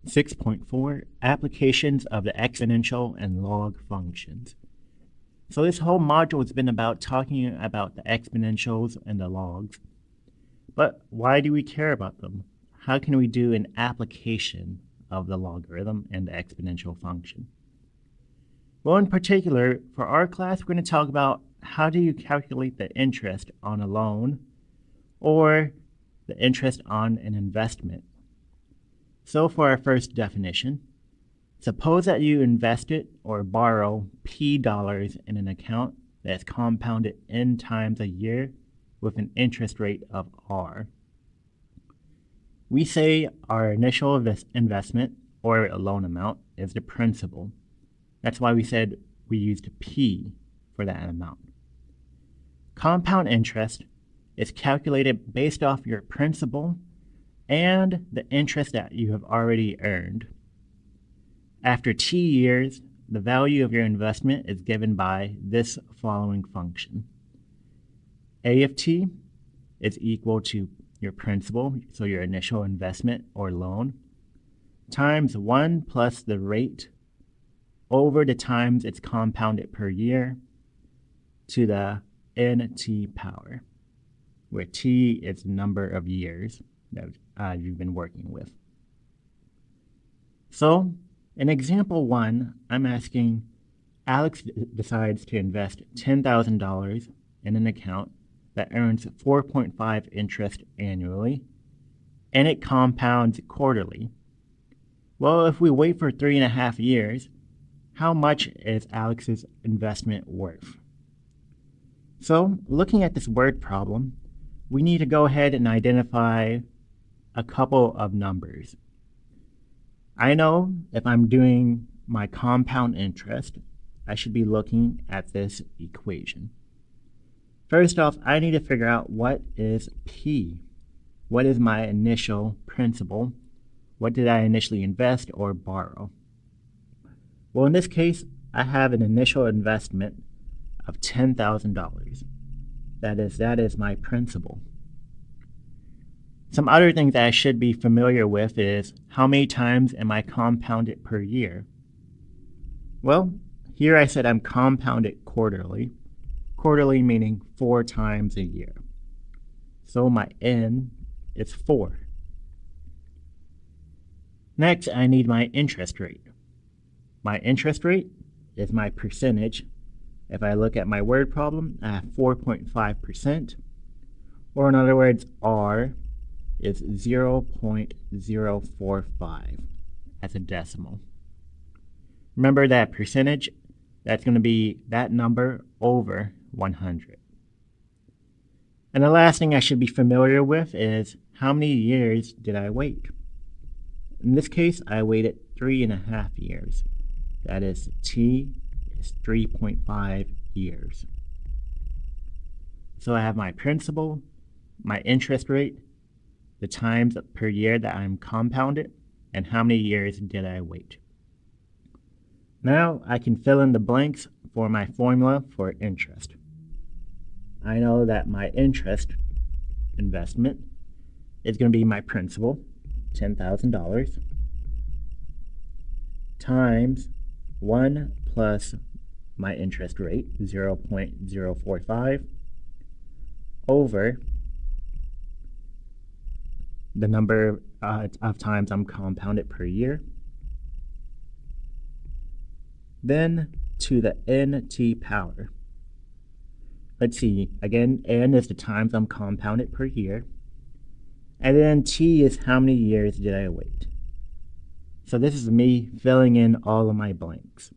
6.4 Applications of the exponential and log functions. So this whole module has been about talking about the exponentials and the logs. But why do we care about them? How can we do an application of the logarithm and the exponential function? Well, in particular, for our class, we're going to talk about how do you calculate the interest on a loan or the interest on an investment. So for our first definition, suppose that you invested or borrow P dollars in an account that's compounded N times a year with an interest rate of R. We say our initial investment or a loan amount is the principal. That's why we said we used P for that amount. Compound interest is calculated based off your principal and the interest that you have already earned. After T years, the value of your investment is given by this following function. A of T is equal to your principal, so your initial investment or loan, times 1 plus the rate over the times it's compounded per year to the nt power, where T is the number of years that you've been working with. So, in example 1, I'm asking Alex decides to invest $10,000 in an account that earns 4.5 interest annually, and it compounds quarterly. Well, if we wait for 3.5 years, how much is Alex's investment worth? So, looking at this word problem, we need to go ahead and identify a couple of numbers. I know if I'm doing my compound interest, I should be looking at this equation. First off, I need to figure out what is P. What is my initial principal? What did I initially invest or borrow? Well, in this case, I have an initial investment of $10,000. That is my principal. Some other things that I should be familiar with is how many times am I compounded per year? Well, here I said I'm compounded quarterly. Quarterly meaning 4 times a year. So my N is 4. Next, I need my interest rate. My interest rate is my percentage. If I look at my word problem, I have 4.5%, or in other words, R is 0.045 as a decimal. Remember that percentage, that's going to be that number over 100. And the last thing I should be familiar with is how many years did I wait? In this case, I waited 3.5 years. That is, T is 3.5 years. So I have my principal, my interest rate, the times per year that I'm compounded, and how many years did I wait. Now I can fill in the blanks for my formula for interest. I know that my interest investment is going to be my principal, $10,000, times 1 plus my interest rate, 0.045, over the number of times I'm compounded per year, then to the nt power. Let's see, again, n is the times I'm compounded per year, and then t is how many years did I wait. So this is me filling in all of my blanks.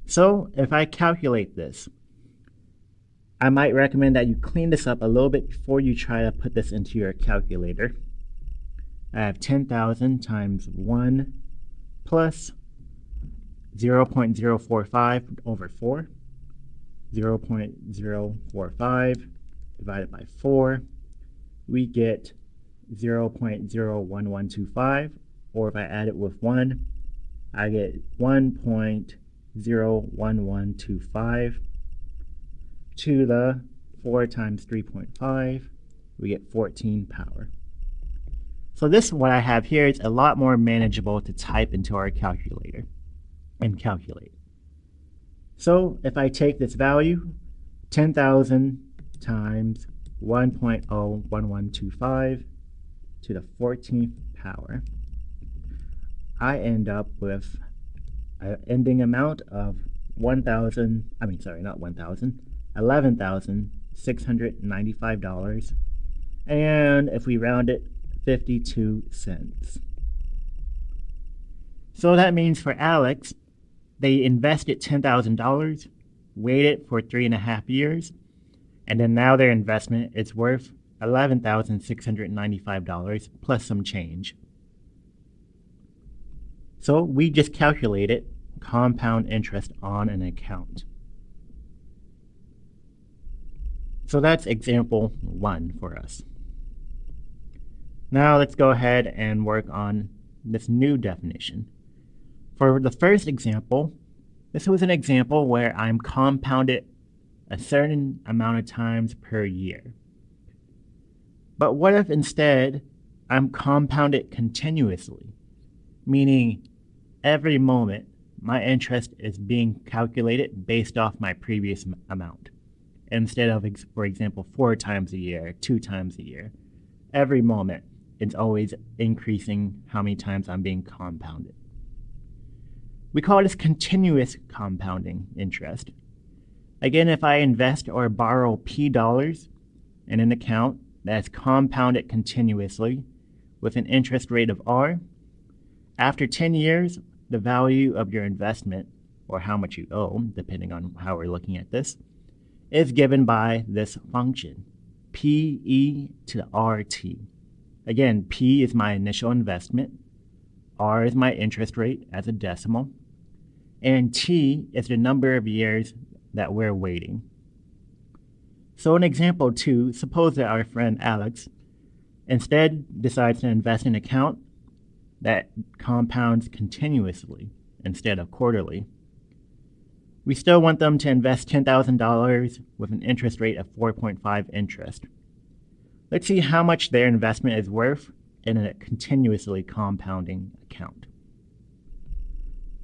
So if I calculate this, I might recommend that you clean this up a little bit before you try to put this into your calculator. I have 10,000 times 1 plus 0.045 over 4. 0.045 divided by 4. We get 0.01125, or if I add it with 1, I get 1.01125 to the 4 times 3.5, we get 14 power. So this, what I have here, is a lot more manageable to type into our calculator and calculate. So if I take this value, 10,000 times 1.01125 to the 14th power, I end up with an ending amount of $11,695, and if we round it, 52 cents. So that means for Alex, they invested $10,000, waited for 3.5 years, and then now their investment is worth $11,695 plus some change. So we just calculated compound interest on an account. So that's example 1 for us. Now let's go ahead and work on this new definition. For the first example, this was an example where I'm compounded a certain amount of times per year. But what if instead I'm compounded continuously, meaning every moment my interest is being calculated based off my previous amount, instead of, for example, 4 times a year, 2 times a year. Every moment it's always increasing how many times I'm being compounded. We call this continuous compounding interest. Again, if I invest or borrow P dollars in an account that's compounded continuously with an interest rate of R, after 10 years, the value of your investment, or how much you owe, depending on how we're looking at this, is given by this function, PE to the RT. Again, P is my initial investment, R is my interest rate as a decimal, and T is the number of years that we're waiting. So in example 2, suppose that our friend Alex instead decides to invest in an account that compounds continuously instead of quarterly. We still want them to invest $10,000 with an interest rate of 4.5 interest. Let's see how much their investment is worth in a continuously compounding account.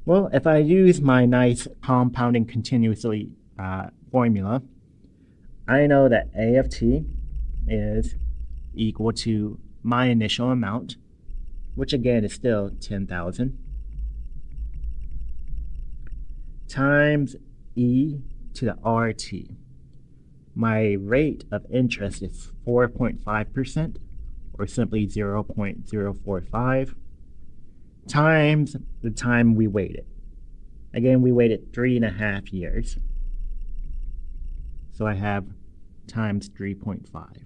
Well, if I use my nice compounding continuously formula, I know that A of t is equal to my initial amount, which again is still 10,000, times e to the RT. My rate of interest is 4.5%, or simply 0.045, times the time we waited. Again, we waited 3.5 years. So I have times 3.5.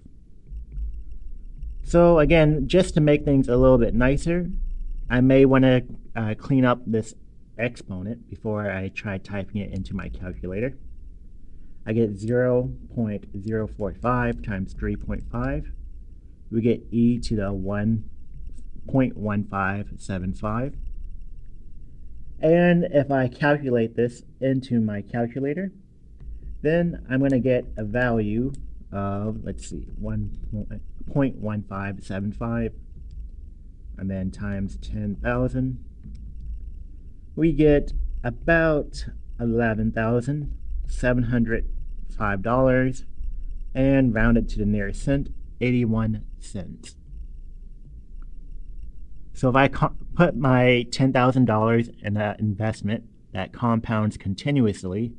So again, just to make things a little bit nicer, I may want to clean up this exponent before I try typing it into my calculator. I get 0.045 times 3.5. We get e to the 1.1575. And if I calculate this into my calculator, then I'm going to get a value of, let's see, 1.1575, and then times 10,000. We get about $11,705, and rounded to the nearest cent, 81 cents. So if I put my $10,000 in an investment that compounds continuously,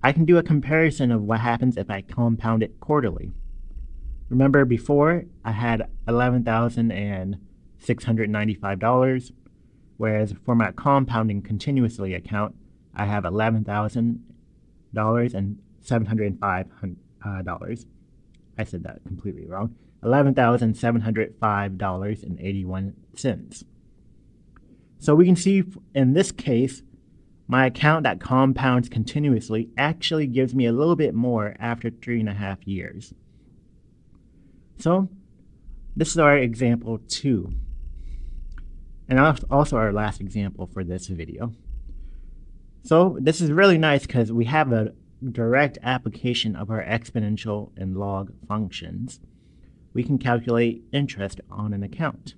I can do a comparison of what happens if I compound it quarterly. Remember before, I had $11,695, whereas for my compounding continuously account, I have $11,705. I said that completely wrong. $11,705.81. So we can see in this case, my account that compounds continuously actually gives me a little bit more after 3.5 years. So this is our example 2. And also our last example for this video. So this is really nice because we have a direct application of our exponential and log functions. we can calculate interest on an account.